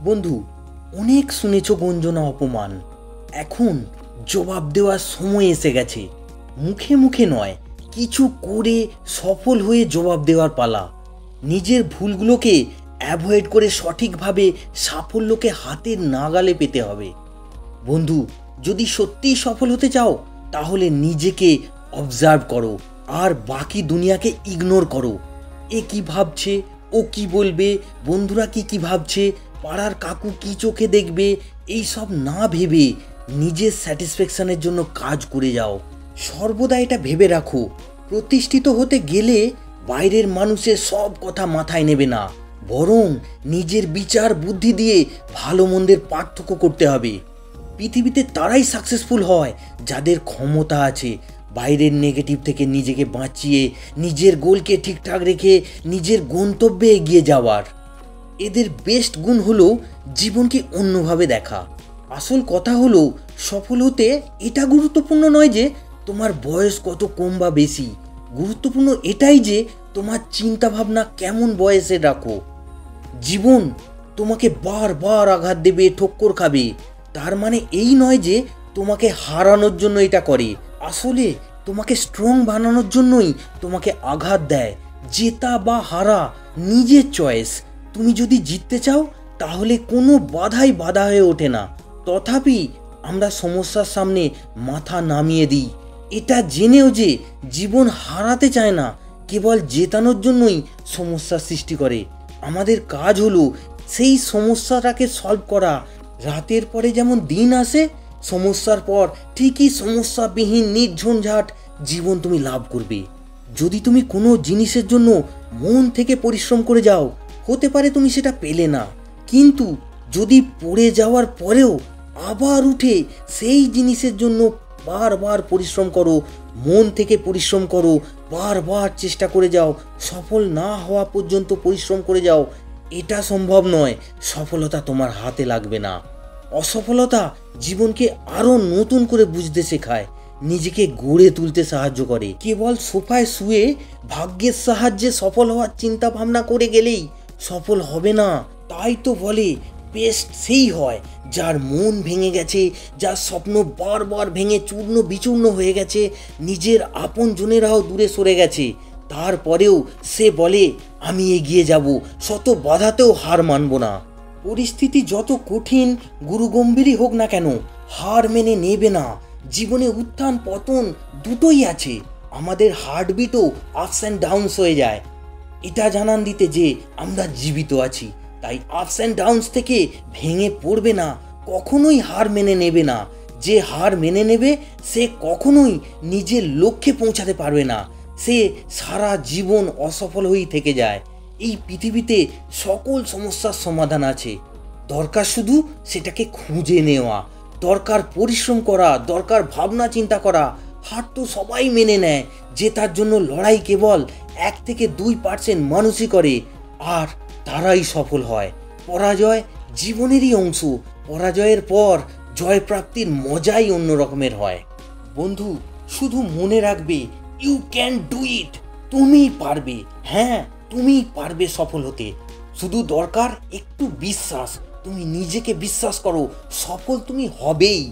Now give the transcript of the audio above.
বন্ধু, অনেক শুনেছ গঞ্জনা অপমান। এখন জবাব দেওয়ার সময় এসে গেছে। মুখে মুখে নয়, কিছু করে সফল হয়ে জবাব দেওয়ার পালা। নিজের ভুলগুলোকে অ্যাভয়েড করে সঠিকভাবে সাফল্যকে হাতের নাগালে পেতে হবে। বন্ধু, যদি সত্যিই সফল হতে চাও তাহলে নিজেকে অবজার্ভ করো আর বাকি দুনিয়াকে ইগনোর করো। এ কি ভাবছে, ও কি বলবে, বন্ধুরা কি ভাবছে, পাড়ার কাকু কি চোখে দেখবে, এই সব না ভেবে নিজের স্যাটিসফ্যাকশনের জন্য কাজ করে যাও। সর্বদা এটা ভেবে রাখো, প্রতিষ্ঠিত হতে গেলে বাইরের মানুষের সব কথা মাথায় নেবে না, বরং নিজের বিচার বুদ্ধি দিয়ে ভালো মন্দের পার্থক্য করতে হবে। পৃথিবীতে তারাই সাকসেসফুল হয় যাদের ক্ষমতা আছে বাইরের নেগেটিভ থেকে নিজেকে বাঁচিয়ে নিজের গোলকে ঠিকঠাক রেখে নিজের গন্তব্যে এগিয়ে যাওয়ার। এদের বেস্ট গুণ হলো জীবনকে অন্যভাবে দেখা। আসল কথা হলো, সফল হতে এটা গুরুত্বপূর্ণ নয় যে তোমার বয়স কত কম বা বেশি, গুরুত্বপূর্ণ এটাই যে তোমার চিন্তা ভাবনা কেমন বয়সে রাখো। জীবন তোমাকে বারবার আঘাত দেবে, ঠক্কর খাবে, তার মানে এই নয় যে তোমাকে হারানোর জন্য এটা করে। আসলে তোমাকে স্ট্রং বানানোর জন্যই তোমাকে আঘাত দেয়। জেতা বা হারা নিজের চয়েস। তুমি যদি জিততে চাও তাহলে কোনো বাধাই বাধা হয়ে ওঠে না। তথাপি আমরা সমস্যার সামনে মাথা নামিয়ে দিই, এটা জেনেও যে জীবন হারাতে চায় না, কেবল জেতানোর জন্যই সমস্যার সৃষ্টি করে। আমাদের কাজ হলো সেই সমস্যাটাকে সলভ করা। রাতের পরে যেমন দিন আসে, সমস্যার পর ঠিকই সমস্যাবিহীন নির্ঝঞ্ঝাট জীবন তুমি লাভ করবে। যদি তুমি কোনো জিনিসের জন্য মন থেকে পরিশ্রম করে যাও, হতে পারে তুমি সেটা পেলে না, কিন্তু যদি পড়ে যাওয়ার পরেও আবার উঠে সেই জিনিসের জন্য বারবার পরিশ্রম করো, মন থেকে পরিশ্রম করো, বারবার চেষ্টা করে যাও, সফল না হওয়া পর্যন্ত পরিশ্রম করে যাও, এটা সম্ভব নয়, সফলতা তোমার হাতে লাগবে না। অসফলতা জীবনকে আরো নতুন করে বুঝতে শেখায়, নিজেকে গড়ে তুলতে সাহায্য করে। কেবল সোফায় শুয়ে ভাগ্যের সাহায্যে সফল হওয়ার চিন্তা ভাবনা করে গেলেই সফল হবে না। তাই তো বলে বেস্ট সেই হয় যার মন ভেঙে গেছে, যার স্বপ্ন বারবার ভেঙে চূর্ণ বিচূর্ণ হয়ে গেছে, নিজের আপন জনেরাও দূরে সরে গেছে, তারপরেও সে বলে আমি এগিয়ে যাব, শত বাধাতেও হার মানব না। পরিস্থিতি যত কঠিন গুরুগম্ভীরই হোক না কেন, হার মেনে নেবে না। জীবনে উত্থান পতন দুটোই আছে, আমাদের হার্টবিটও আপস অ্যান্ড ডাউনস হয়ে যায়, এটা জানান দিতে যে আমরা জীবিত আছি। তাই আপস অ্যান্ড ডাউনস থেকে ভেঙে পড়বে না, কখনোই হার মেনে নেবে না। যে হার মেনে নেবে সে কখনোই নিজের লক্ষ্যে পৌঁছাতে পারবে না, সে সারা জীবন অসফল হয়েই থেকে যায়। এই পৃথিবীতে সকল সমস্যার সমাধান আছে, দরকার শুধু সেটাকে খুঁজে নেওয়া, দরকার পরিশ্রম করা, দরকার ভাবনা চিন্তা করা। হার তো সবাই মেনে নেয়, জেতার জন্য লড়াই কেবল 1-2% মানুষই করে, আর তারাই সফল হয়। পরাজয় জীবনেরই অংশ, পরাজয়ের পর জয় প্রাপ্তির মজাই অন্য রকমের হয়। বন্ধু, শুধু মনে রাখবে, ইউ ক্যান ডু ইট, তুমি পারবে। হ্যাঁ, তুমি পারবে সফল হতে, শুধু দরকার একটু বিশ্বাস। তুমি নিজেকে বিশ্বাস করো, সফল তুমি হবেই।